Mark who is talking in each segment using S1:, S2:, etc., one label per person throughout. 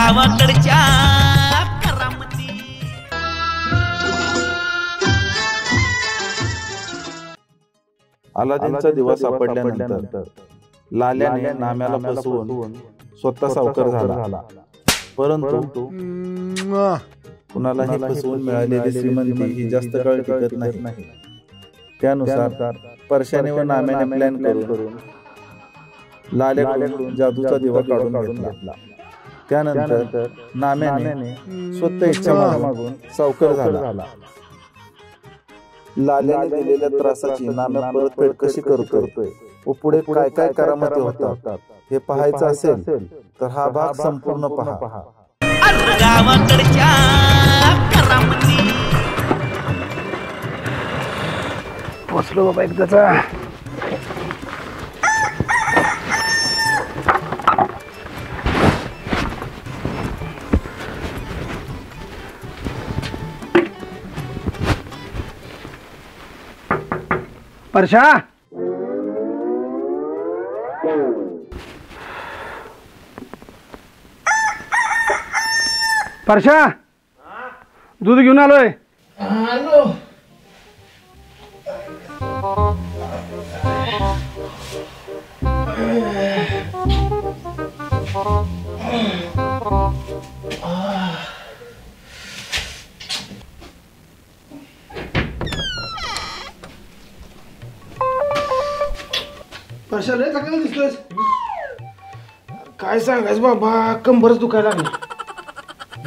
S1: गावाकडच्या करामती.
S2: अलादीनचा दिवा सापडल्यानंतर लाल्याने नाम्याला फसवून स्वतः सावकार झाला. परंतु कुणालाही फसवून मिळालेली श्रीमंती ही जास्त काळ टिकत नाही. त्यानुसार परशाने व नाम्याने प्लॅन करून लाल्याकडून जादूचा दिवा काढून घेतला. त्यानंतर नाम्याने स्वतः इच्छा मागून सावकार झाला. लाल्याने दिलेल्या त्रासाची नाम्या परतफेड कशी करतोय व पुढे काय काय करामती होतात हे पाहायचं असेल तर हा भाग संपूर्ण पहा.
S1: गावाकडच्या करामती.
S3: पोचलो बाबा एकदाचा. परशा, परशा, दूध घेऊन आलोय.
S4: आलो.
S3: परशा, लय थकलेला दिसतोयस. काय सांगायचं बाबा, कंबरच दुखायला लागली.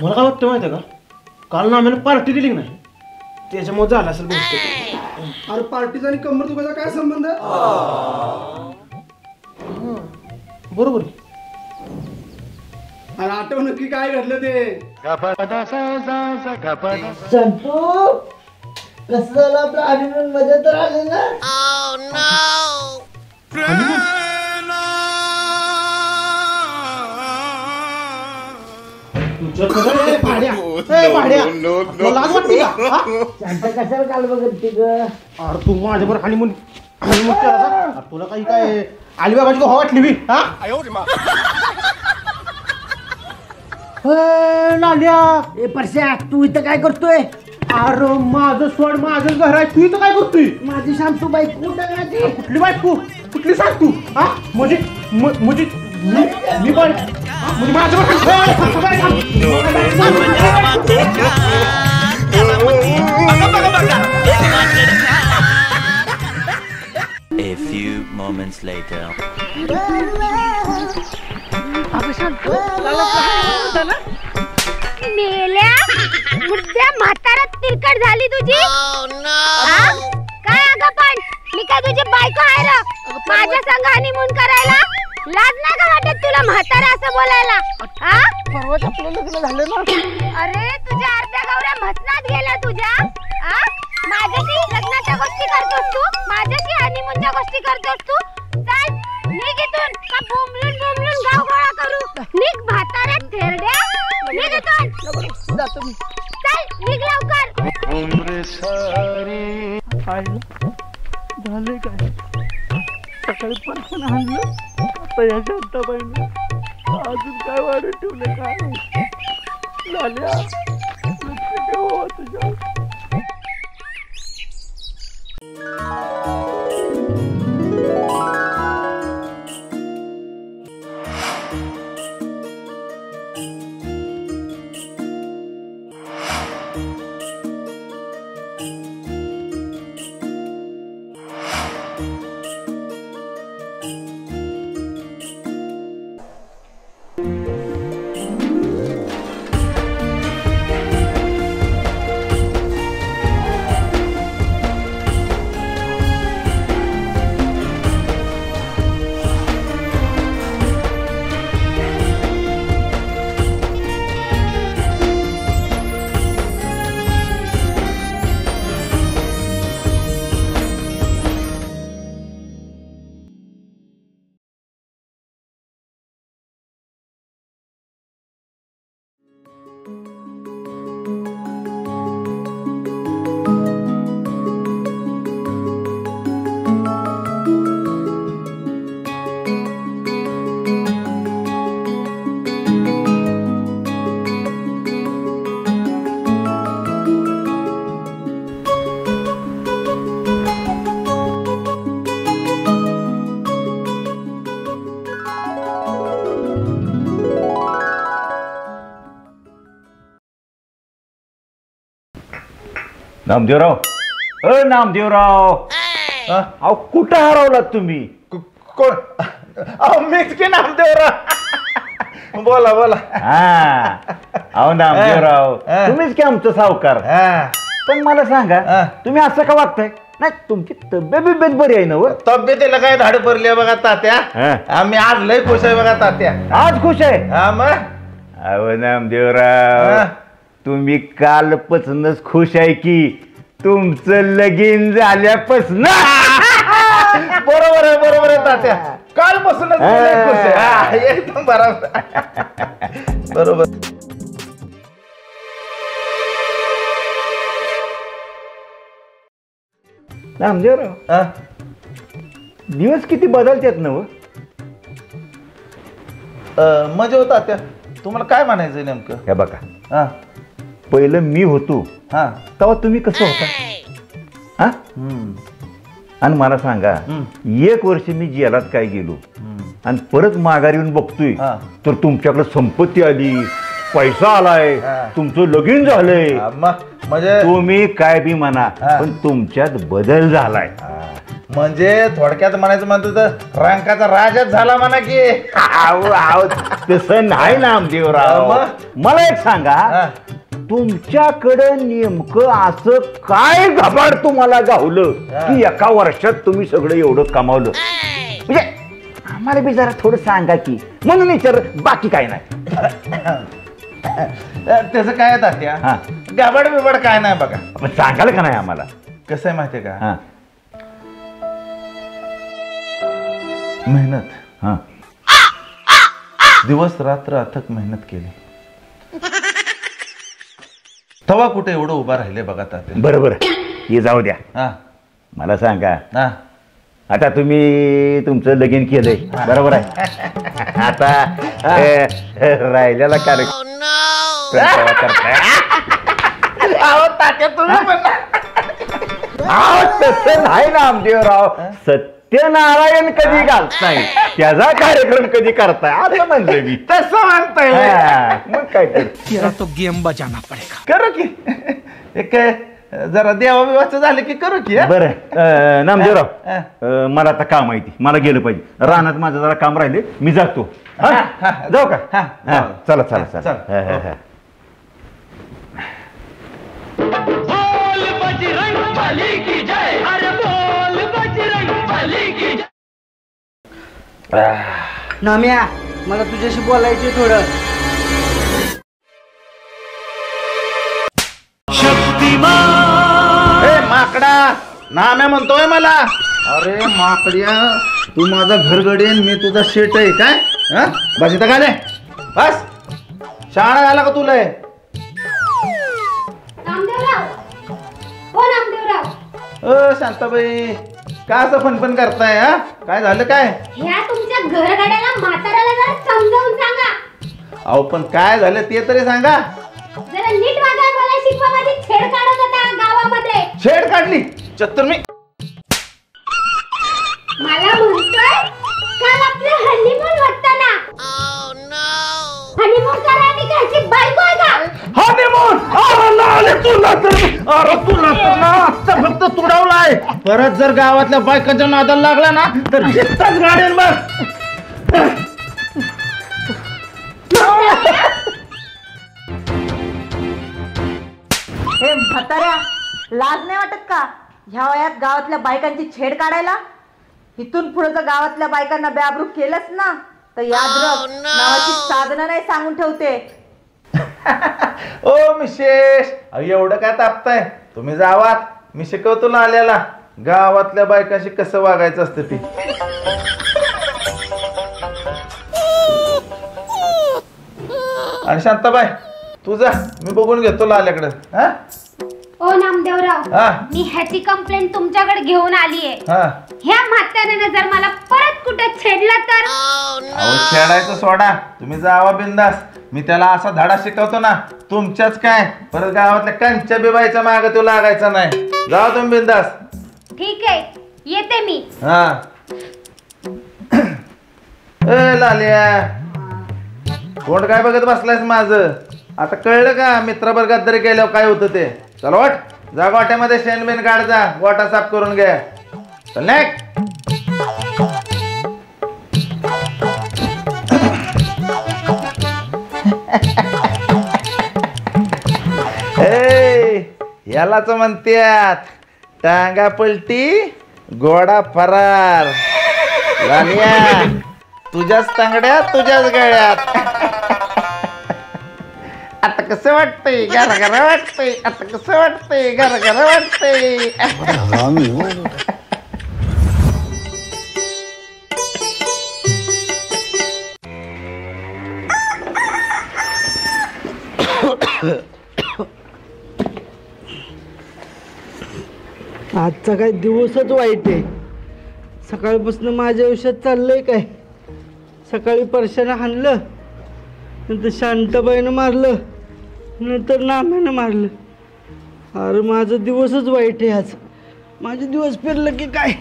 S4: मला काय वाटतं माहिती आहे का, काल ना आम्ही पार्टी दिली नाही,
S3: त्याच्यामुळे झाला असेल बहुतेक. अरे पार्टीचा आणि कंबर दुखायचा काय संबंध?
S4: बरोबर.
S3: अरे आठव नक्की काय घडलं ते.
S5: संतू, कसं झालं आपलं हनीमून? मजा तर आली ना? कशाला काल बघत ग?
S4: अरे तू माझ्याबरोबर हनीमून केला, तुला काही काय अलिबाबाची हवा वाटली मी? लाल्या,
S5: ए परश्या, तू इथं काय करतोय?
S4: अरे माझं सोड, माझं घर आहे, तू इथं काय करतोय?
S5: माझी शांतू बाई कुठं गाठी?
S4: कुठली बायको? कुठली सांग तू? म्हणजे म्हणजे मी पण म्हणजे
S1: A few moments later.
S6: मेल्या मुद्द्या म्हातारात तिरकट झाली तुझी. काय अगं पण मी काय तुझी बायको आहे र? माझ्या संग हनीमून करायला लाज नाही का वाटत तुला म्हातारा असं बोलायला?
S5: परवाच आपलं लग्न झालं ना.
S6: अरे तुझ्या अर्ध्या गौऱ्या म्हसनात गेल्या तुझ्या. माझ्याशी लग्नाच्या गोष्टी करतोस तू, माझ्याशी हनीमूनच्या गोष्टी करतोस तू. चल निघ इथून, का बोंबलून बोंबलून गाव गोळा करू. निघ म्हाताऱ्यात थेरड्या, निघ इथून.
S5: जातो मी.
S6: चल निघ लवकर.
S3: झालंय काय? सकाळी परशन आणलं, आता या शांताबाईने अजून काय वाढत ठेवलं काय? लाल्या, लक्ष ठेव तुझ्या.
S7: नामदेवराव, नामदेवराव, अहो कुठं हरवलात तुम्ही?
S2: कोण? मीच की नामदेवराव. बोला बोला.
S7: हा, अहो नामदेवराव, तुम्हीच की आमचं सावकार. पण मला सांगा, तुम्ही असं का वागताय? नाही, तुमची तब्येत बरी आहे ना?
S2: तब्येतीला काय धाड भरली बघा तात्या. आम्ही आज लय खुश आहे बघा तात्या.
S7: आज खुश आहे?
S2: हा मग.
S7: अहो नामदेवराव, तुम्ही कालपासूनच खुश आहे की तुमचं लगीन झाल्यापासून.
S2: बरोबर आहे, बरोबर आहे तात्या. कालपासूनच खुश आहे. एकदम बरोबर बरोबर.
S7: नामदेवराव, दिवस किती बदलतात ना?
S2: मजा होता तात्या. तुम्हाला काय म्हणायचं नेमकं?
S7: हे बघा, पहिलं मी होतो तेव्हा तुम्ही कसं होता? आणि मला सांगा, 1 वर्ष मी जेलात काय गेलो आणि परत माघारी येऊन बघतोय तर तुमच्याकडे संपत्ती आली, पैसा आलाय, तुमचं लगीन झालंय.
S2: म्हणजे
S7: तुम्ही काय बी म्हणा, पण तुमच्यात बदल झालाय.
S2: म्हणजे थोडक्यात म्हणायचं म्हणतो तर रंकाचा राजाच झाला म्हणा की.
S7: तसं नाही नामदेवराव. मला एक सांगा, तुमच्याकडं नेमकं असं काय घबाड तुम्हाला गावलं की एका वर्षात तुम्ही सगळं एवढं कमावलं? म्हणजे आम्हाला बी जरा थोडं सांगा की, म्हणून विचार, बाकी काय नाही.
S2: त्याचं काय तात्या, गबाड बिबाड काय नाही बघा.
S7: पण सांगाल का नाही आम्हाला?
S2: कसं आहे माहितीये का, मेहनत, दिवस रात्र अथक मेहनत केली, तवा कुठे एवढं उभा राहिले बघा तात्या.
S7: बरोबर, हे जाऊ द्या. मला सांगा, आता तुम्ही तुमचं लगीन केलंय, बरोबर आहे? आता राहिलेला कार्यक्रम करताय. तसं नाही नामदेवराव, सत्यनारायण कधी घालताय, त्याचा कार्यक्रम कधी करताय असं म्हणलं मी.
S2: तसं म्हणताय?
S7: मग काय
S1: तेरा तो गेम बजाना पडेगा.
S2: करू की एक जरा देवाविवाचं झालं की करू की.
S7: बरं नामदेवराव, मला आता काम आहे, मला गेलं पाहिजे. रानात माझं जरा काम राहिले, मी जातो. जाऊ का? चला चला चला.
S5: नाम्या, मला तुझ्याशी बोलायचे थोडं.
S2: माकडा, नाम्या म्हणतोय मला. अरे माकड्या, तू माझा घरगडीन, मी तुझा शेट आहे काय? बस इथं गाणे, बस. शाळा आला का तुला? शांताबाई, काय असं फनफन करताय? काय झालं काय?
S6: ह्या तुमच्या घरगड्याला म्हाताऱ्याला जरा समजावून सांगा.
S2: अहो पण काय झालं ते तरी सांगा.
S6: जरा नीट वागायला मला शिकवा. माझी छेड काढत होता गावामध्ये.
S2: छेड काढली? चत्तर मी.
S6: मला म्हणतोय काल आपले हनीमून होता ना. हनीमून करायची घरची बायको आहे का?
S2: हनीमून? अरे फक्त तुडवलाय. परत जर गावातल्या बायकांच्या नादाला लागला ना तर जितकाच गाडीन बघ.
S8: हे म्हाताऱ्या, लाज नाही वाटत का ह्या वयात गावातल्या बायकांची छेड काढायला? इथून पुढे जर गावातल्या बायकांना बेआबरू केलंच ना तर याद रख, नावाची साधनं नाही सांगून ठेवते.
S2: ओ मिशेष, एवढं काय तापताय? तुम्ही जावात, मी शिकवतो ना आल्याला गावातल्या बायकाशी कसं वागायचं असतं ते. आणि शांताबाई, तू जा, मी बघून घेतो लाल्याकडे.
S6: ओ नामदेवराव, मी ह्याची कंप्लेंट तुमच्याकडे घेऊन आलीये. ह्या म्हाताऱ्याने जर मला परत कुठे छेडलं तर?
S2: अहो छेडायचं सोडा, तुम्ही जावा बिंदास. मी त्याला असा धडा शिकवतो ना, तुमच्याच काय परत गावातल्या कंच्या बिबाईच्या मागे तो लागायचा नाही. जावा तुम्ही बिंदास.
S6: ठीक आहे, येते मी.
S2: लाल्या, कोण काय बघत बसलायस माझं? आता कळलं का मित्राबरोबर गद्दारी केल्यावर काय होतं ते? चला वाट. जा गोट्यामध्ये शेणबेन काढ, जा गोटा साफ करून घे. चल नेक. यालाच म्हणत्यात टांगा पलटी गोडा फरार. लाल्या तुझ्याच तांगड्या तुझ्याच गळ्यात. आता कसं वाटतंय? घर घर वाटतंय. आता कसं वाटतंय? घर घर वाटतंय.
S3: आजचा काय दिवसच वाईट आहे. सकाळपासून माझ्या आयुष्यात चाललंय काय? सकाळी परशानं हाणलं, नंतर शांताबाईनं मारलं, नंतर नाम्यानं मारलं. अरे माझा दिवसच वाईट आहे आज. माझे दिवस फिरलं की काय?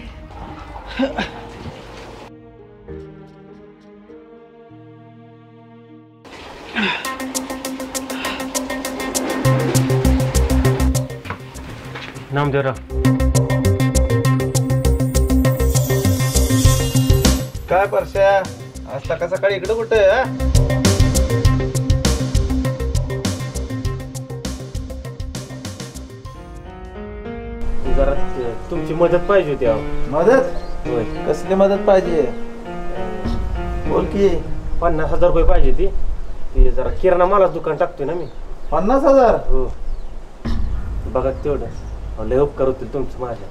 S4: नामदेवराव,
S2: काय परश्या आज सकाळ सकाळी इकडे कुठे?
S4: जरा तुमची मदत पाहिजे होती.
S2: मदत?
S4: होय.
S2: कसली मदत पाहिजे? बोल की.
S4: 50,000 रुपये पाहिजे ती. ते जरा किराणा मालाच दुकान टाकतोय ना मी.
S2: 50,000?
S4: हो. बघा तेवढं. लय उपकार होतील तुमचं माझ्या.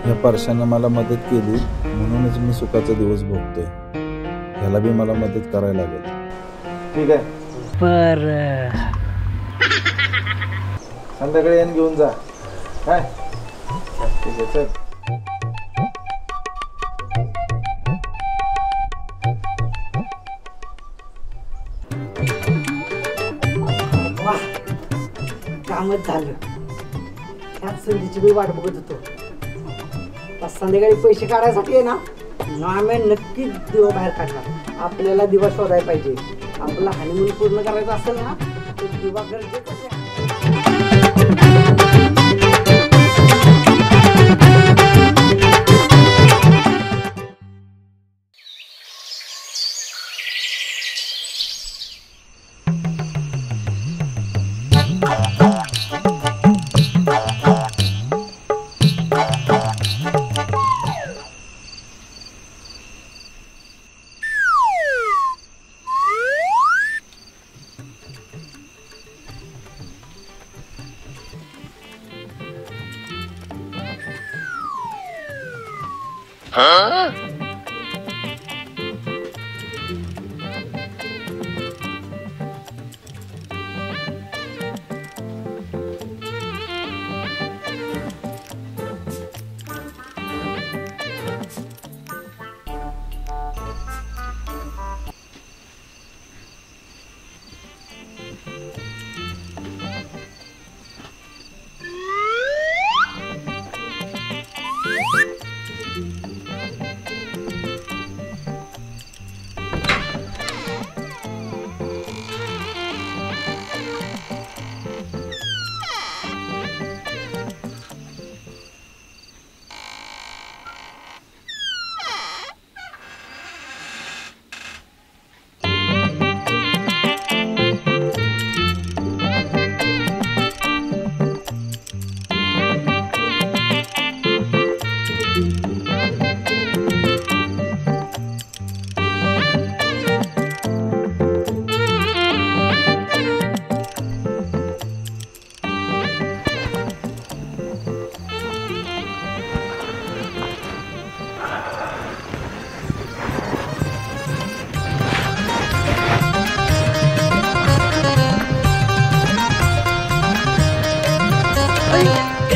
S9: या परशानं मला मदत केली म्हणूनच मी सुखाचा दिवस भोगतोय. ह्याला बी मला मदत करायला लागेल.
S2: ठीक आहे.
S3: पर
S2: संध्याकाळी येऊन घेऊन जा. काय ठीक आहे, चल.
S3: कामच झालं. ह्याच संधीची मी वाट बघत होतो. आज संध्याकाळी पैसे काढायसाठी आहे ना, आम्ही नक्कीच दिवा बाहेर काढणार. आपल्याला दिवा शोधायला पाहिजे. आपला हनीमून पूर्ण करायचा असेल ना, तर दिवा गरजेचं आहे.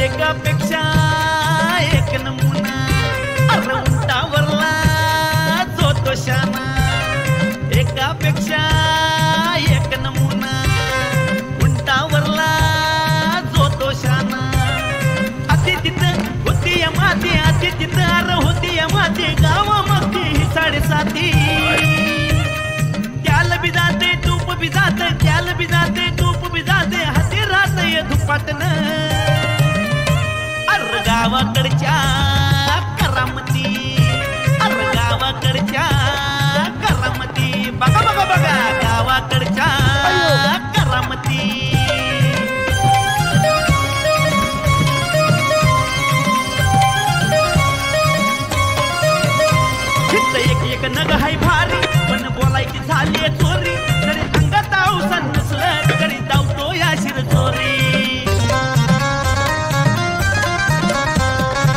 S10: एकापेक्षा एक नमुना, अरे उंटावरला जो तो शाना. एकापेक्षा एक नमुना, उंटावरला जो तो शाना. अति तिथं होती या माती, अति तिथं अरे होती या माती. गावामध्ये ही 7.5. त्याला बी जाते तूप बी जाते, त्याला बी जाते तूप बी जाते. हाती राहत झपाटन अर गावाकडच्या करामती अर गावाकडच्या करामती बघा बघा बघा गावाकडच्या करामती एक एक नग हाय भारी पण बोलायची झाली चोरी तरी अंगात औषध नसलं तरी धावतो या शिर चोरी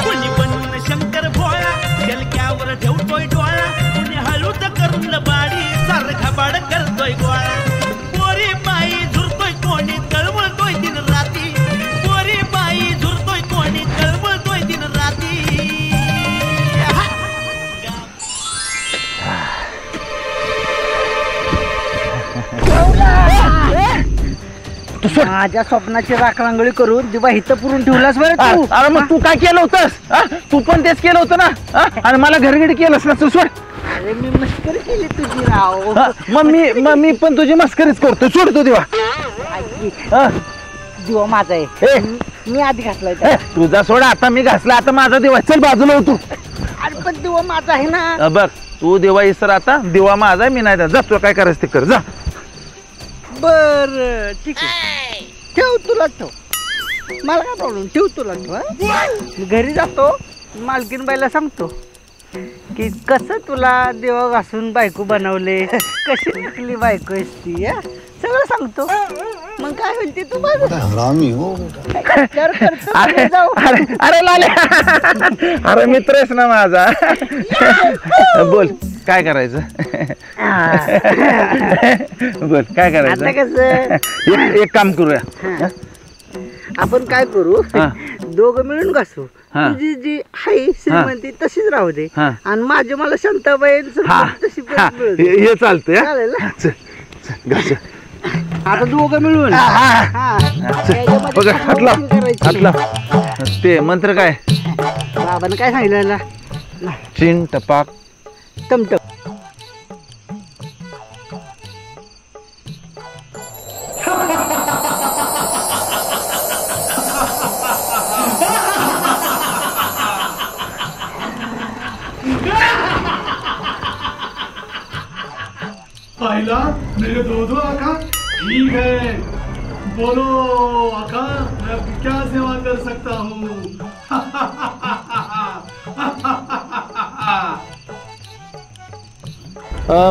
S10: कोणी बनून शंकर भोळा गलक्यावर ठेवतोय डोळा कोणी हळूद करून बाडी सार घबाड करतोय गोळा पोरी बाई झुरतोय कोणी तळमळतोय दिन राती पोरी बाई झुरतोय कोणी तळमळतोय दिन राती
S3: माझ्या स्वप्नाची राखरांगोळी करून दिवा हित पुरून ठेवलास बरं तू.
S2: अरे मग तू काय केलं होतंस तू पण तेच केलं होतं ना आणि मला घरगडी केलंस ना तू सोड.
S3: अरे मी मस्करी केली तुझी राव.
S2: मग मी पण तुझी मस्करीच करतो सोड तू दिवा.
S3: दिवा माझा आहे मी आधी घातलाय
S2: तुझा सोडा आता मी घासला आता माझा दिवा चल बाजूला होतो.
S3: अरे पण दिवा माझा आहे ना.
S2: बघ तू दिवा इसर आता दिवा माझा आहे मी नाही जा तुला काय करायचं ते कर जा.
S3: बर ठीक आहे ठेव तुला ठेव मला काय प्रॉब्लेम ठेव तुला ठेव. मी घरी जातो मालकीन बाईला सांगतो की कसं तुला देवा घासून बायको बनवले कशी टिकली बायको असती सगळं सांगतो मग काय होईल ते तू बघ.
S2: अरे लाले अरे मित्रच ना माझा बोल काय करायचं बोल काय करायचं.
S3: कसं
S2: एक काम करूया
S3: आपण काय करू दोघं मिळून घासू. तुझी जी आहे श्रीमंती तशीच राहू दे आणि माझी मला शांताबाई तशी
S2: हे चालतंय
S3: आता दोघं मिळून
S2: हातला ते मंत्र काय
S3: बाबानं काय सांगितलं
S2: चिन टपाक
S3: टमटम.
S4: आइला मेरे दो आका ठीक है बोलो आका मैं क्या सेवा कर सकता हूँ.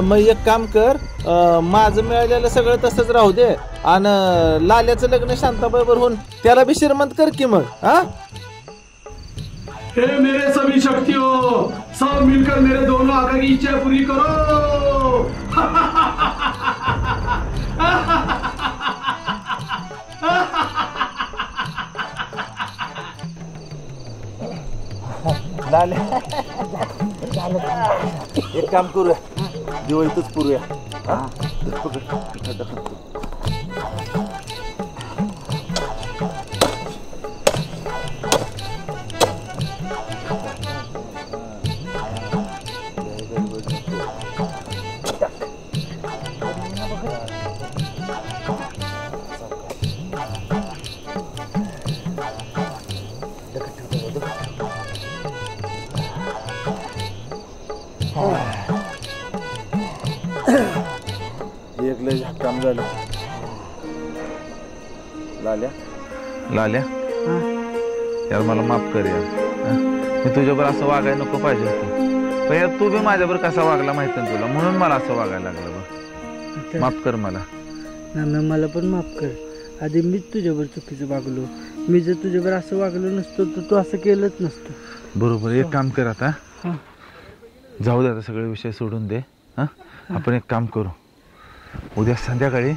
S9: मग एक काम कर माझं मिळालेलं सगळं तसंच राहू दे आणि लाल्याचं लग्न शांताबाईवर होऊन त्याला बी श्रीमंत कर की मग. हा
S4: हे मेरे सभी शक्तियों सब मिलकर मेरे दोनों आका की इच्छा पूरी करो.
S9: एक काम करूया दिवाळी इथंच पुरूया. एक लय काम झालं. लाल्या यार मला माफ कर यार. मी तुझ्यावर असं वागायला नको पाहिजे होतं पण यार तू बी माझ्यावर कसा वागला माहिती ना तुला म्हणून मला असं वागायला लागलं बघ. माफ कर मला.
S3: मला पण माफ कर. आधी मीच तुझ्यावर चुकीचं वागलो. मी जर तुझ्यावर असं वागलो नसतो तर तू असं केलंच नसतं.
S9: बरोबर. एक काम कर आता जाऊ दे आता सगळे विषय सोडून दे. आपण एक काम करू उद्या संध्याकाळी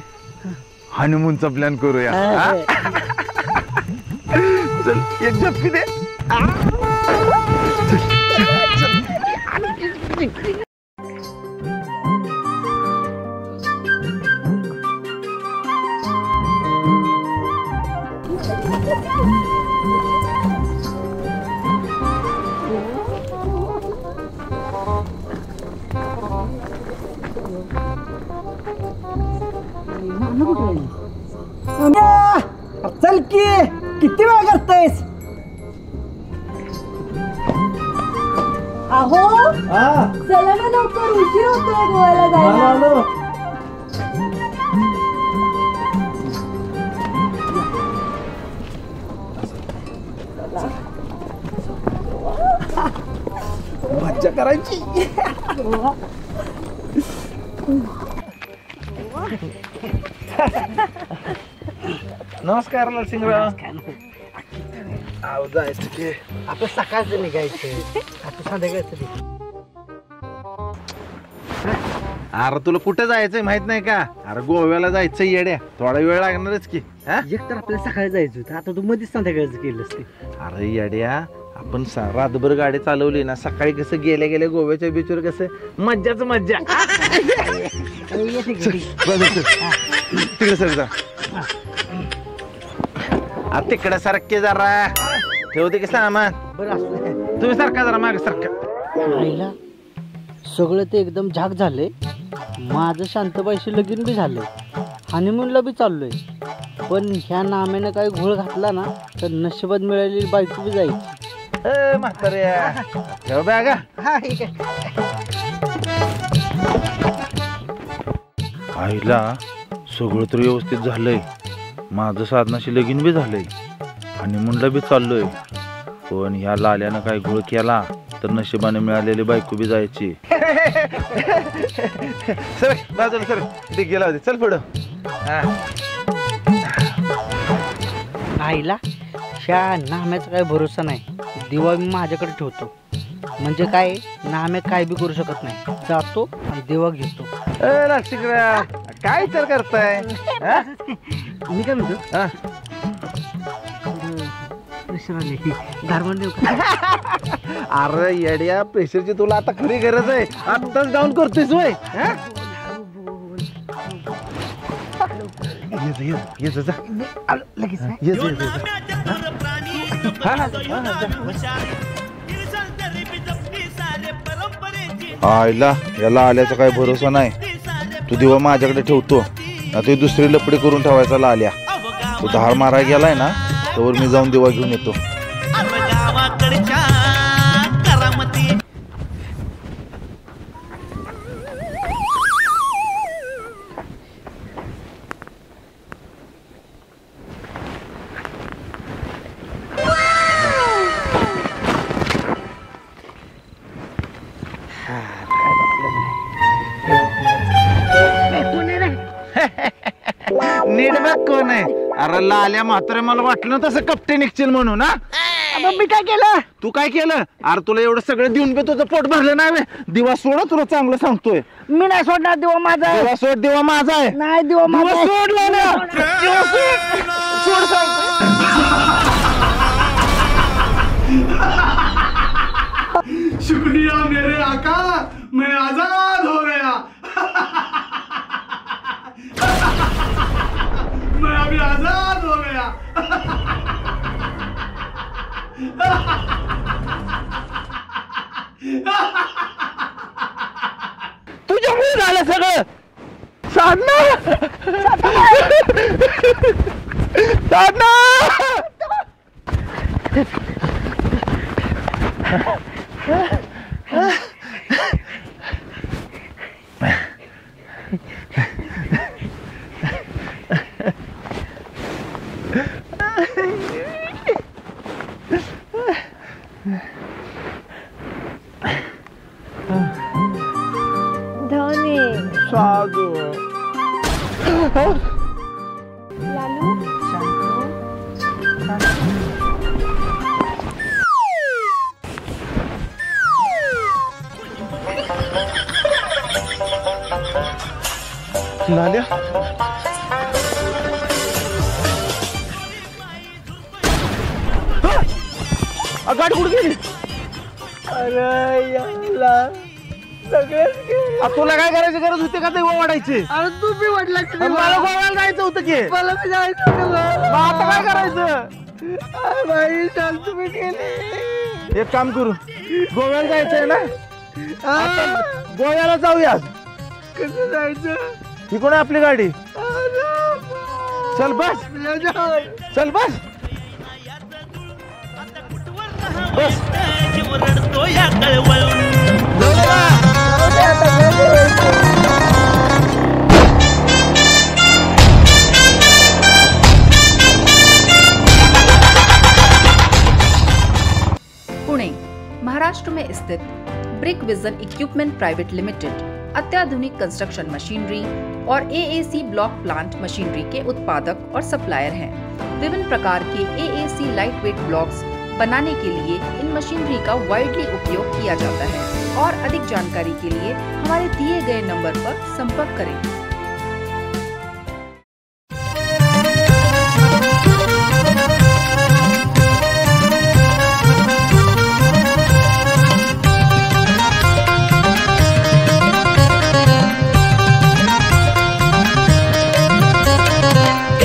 S9: हनीमूनचा प्लॅन करूया. चल एक झपकी दे.
S3: चल चल की किती वेळ करतेस?
S8: अहो चला ना लवकर, उशीर होतोय गोव्याला जायला.
S3: मज्जा करायची.
S9: नमस्कार नरसिंगराव.
S3: आपण सकाळचं निघायचं, आता संध्याकाळचं.
S2: अरे तुला कुठे जायचंय माहित नाही का? अरे गोव्याला जायचं येड्या, थोडा वेळ लागणारच की.
S3: एक तर आपल्याला सकाळी जायचं होतं, आता तू मध्येच संध्याकाळचं केलंस ते.
S2: अरे येड्या, आपण रातभर गाडी चालवली ना, सकाळी कसं गेल्या गेल्या गोव्याच्या बीचवर कसं मज्जाच मज्जा. तिकडे सर जा, तिकडे सारखे जरा ठेवते की सामान.
S3: बरं असलं
S2: तुम्ही सारखा जरा मागे सारखा.
S3: आईला सगळं ते एकदम झाक झाले. माझं शांतबाईशी लगीन बी झालंय, हनीमूनला बी चाललोय. पण ह्या नाम्यानं काही घोळ घातला ना तर नशिबात मिळालेली बायको बी जायची.
S2: म्हाताऱ्या ठेव बॅगा. आईला सगळं तर व्यवस्थित झालंय. माझं साधनाशी लगीन बी झालंय आणि मुंडला बी चाललोय. पण ह्या लाल्यानं काय घोळ केला तर नशिबाने मिळालेली बायको बी जायची. सर बाजूला सर, ते गेला होते. चल पुढं.
S3: आईला ह्या नाम्याचा काही भरोसा नाही. दिवा मी माझ्याकडे ठेवतो, म्हणजे काय नाम्या काय बी करू शकत नाही. जातो आणि दिवा घेतो.
S2: काय तर करताय?
S3: मी काय म्हणतो, प्रेशर आले, धारमण देऊ का?
S2: अरे येड्या, प्रेशरची तुला आता खरी गरज आहे. आत्ताच डाऊन करतोयस वय. आईला याला आल्याचा काही भरोसा नाही. तू दिवा माझ्याकडे ठेवतो ना, तू दुसरी लपडी करून ठेवायचा आल्या. तू धार मारा गेलाय ना, तर मी जाऊन दिवा घेऊन येतो. नीट बघ कोण आहे. अरे लाल्या म्हातारे, मला वाटलं तसं कपटे निघतील म्हणून.
S3: मी काय केलं?
S2: तू काय केलं? अरे तुला एवढं सगळं देऊन बी तुझं पोट भरलं नाही. दिवा सोड, तुला चांगलं सांगतोय.
S3: मी नाही सोडणार. दिवा माझा आहे.
S2: दिवा सोड, दिवा माझा आहे.
S3: नाही, दिवा माझा आहे.
S2: सोडलं ना, दिवा सोड सांगतोय.
S4: शुक्रिया मेरे आका, मैं आजाद हो गया. मैं अभी आजाद हो गया.
S2: तुझ्यामुळे झालं सगळं. साधना, साधना.
S6: धनी
S2: साधू,
S6: लालू,
S2: लाल्या, गाडी कुठे गेली?
S3: अरे याला सगळंच गेलं.
S2: तुला काय करायची गरज होती का? ते वाढायचे.
S3: अरे तू बी वाटला.
S2: मला गोव्याला जायचं होतं की.
S3: मला बी जायचं होतं.
S2: मग आता काय करायचं?
S3: बाई शांत बी गेली.
S2: एक काम करू, गोव्याला जायचंय ना, गोव्याला जाऊया.
S3: कसं जायचं?
S2: ही कोण आहे आपली गाडी?
S3: अरे
S2: चल बस. चल बस
S10: बस जीव रडतो या कळवळून.
S11: पुणे महाराष्ट्र में स्थित brick vision equipment private limited अत्याधुनिक कंस्ट्रक्शन मशीनरी और AAC ब्लॉक प्लांट मशीनरी के उत्पादक और सप्लायर हैं। विभिन्न प्रकार के AAC लाइट वेट ब्लॉक्स बनाने के लिए इन मशीनरी का वाइडली उपयोग किया जाता है और अधिक जानकारी के लिए हमारे दिए गए नंबर पर संपर्क करें।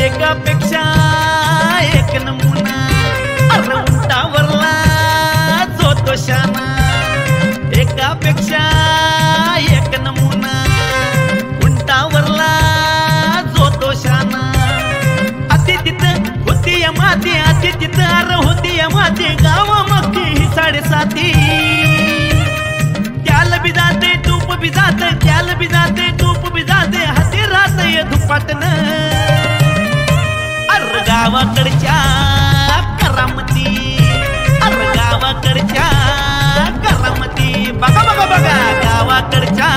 S10: एकापेक्षा एक नमुना अरे उंटावरला जो तो शाना. एकापेक्षा एक नमुना उंटावरला जो तो शाना. अति तिथं होती या माती अति तिथं अरे होती या माती गाव मग ही 7.5. त्याला बी जाते तूप बी जाते त्याला बी जाते तूप बी जाते हाती राहत ये धुपाटन. गावाकडच्या करामती अरे गावाकडच्या करामती बघा बघा बघा गावाकडच्या